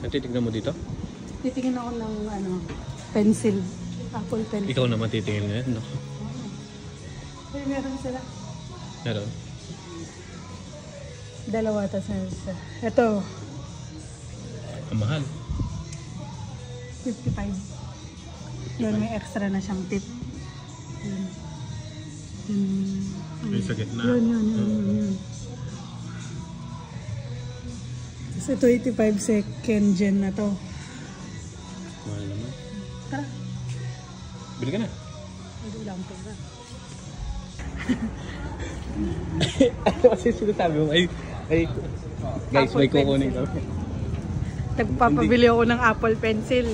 Natitignan mo dito? Titingin ako ng pencil. Apple pencil. Ikaw naman titingin ngayon, no? Ay, meron sila. Meron? Dalawa, tas isa. Ito. Ang mahal. 55. Yun, may extra na siyang tip. Yung sa gitna. Yun. Tapos ito 85 second gen na to. Mahal naman. Tara. Bili ka na. Hindi lang po ba? Ano kasi sinasabi mo? Ay, guys, Apple may kukunin pencil. kami. Nagpapabili ako ng Apple Pencil.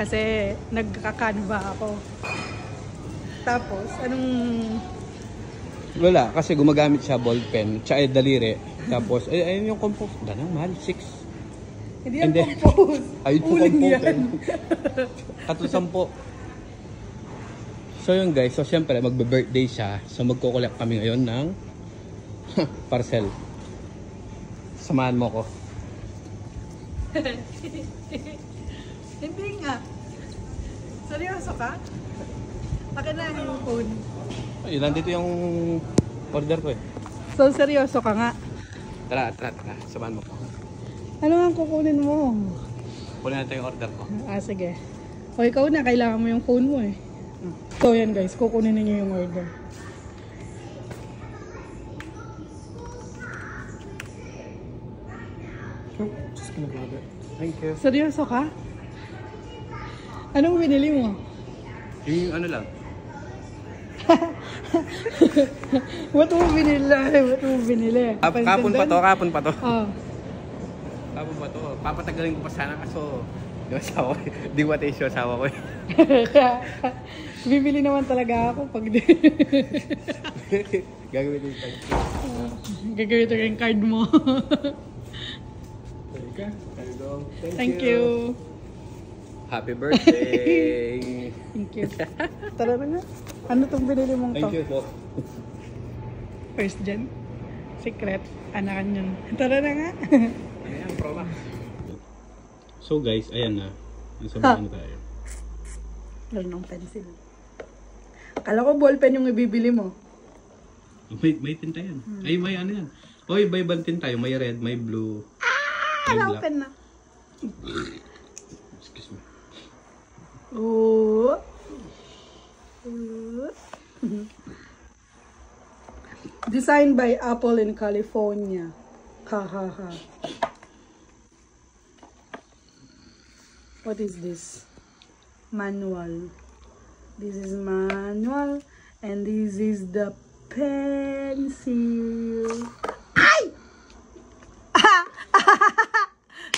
Kasi nagka-Canva ako. Tapos, anong... Wala, kasi gumagamit siya ballpen, tsaka daliri. Tapos, ayun yung compose. Ganang mahal, 6. Hindi yan compose. Ayun yung Uling compose. yan. Katusampo. So yun guys, so syempre magbe-birthday siya. So magkukulek kami ngayon ng parcel. Samahan mo ko. Hindi nga. Seryoso ka? Akin na yung phone. Ay, nandito yung order ko eh. So, seryoso ka nga? Tara. Samahan mo ko. Ano ang kukunin mo? Kunin natin yung order ko. Sige. O, ikaw na. Kailangan mo yung phone mo eh. So, yan guys. Kukunin ninyo yung order. Just gonna grab it. Thank you. Seryoso ka? Anong binili mo? Yung ano lang. Ba't mo binili? Kapon pa to. Oh. Kapon pa to. Papatagalin ko pa sana kaso di ba asawa ko? Di ba tayo asawa ko eh. Bibili naman talaga ako pag di. Gagawin yung card. Gagawin ito yung card mo. Thank you. Happy birthday! Thank you. Tara na nga. Ano itong binili mong to? Thank you po. First gen? Secret? Anakan yun. Tara na nga. Ayan, Pro Max. So guys, ayan na. Nasamahan na tayo. Lalo ng pencil. Kala ko ballpen yung ibibili mo. May tinta yan. Ay, may ano yan. Oy, may ibang tinta tayo. May red, may blue. May black. Open na. Excuse me. Oh. Designed by Apple in California. Ha ha ha. What is this? Manual. This is manual and this is the pencil. Ay!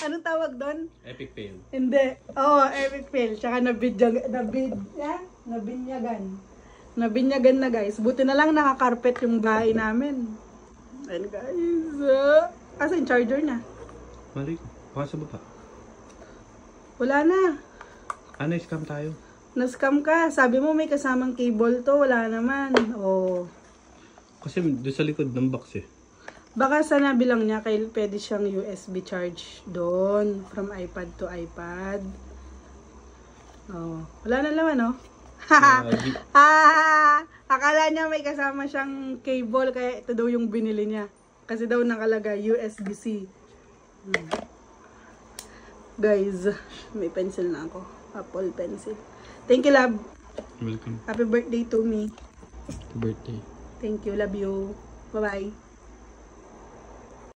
Anong tawag doon? Epic fail. Hindi. Oo, epic fail. Tsaka nabinyagan na guys. Buti na lang nakakarpet yung bahay namin. Ayan guys. Asa yung charger niya? Mali. Baka sa baba. Wala na. Ano, scam tayo? Na-scam ka. Sabi mo may kasamang cable to. Wala naman. Oh. Kasi doon sa likod ng box eh. Baka sa nabilang niya, pwede siyang USB charge doon. From iPad to iPad. Oh. Wala na naman, oh. Akala niya may kasama siyang cable, kaya ito daw yung binili niya. Kasi daw nakalagay USB-C. Guys, may pencil na ako. Apple pencil. Thank you, love. Welcome. Happy birthday to me. Happy birthday. Thank you, love you. Bye-bye.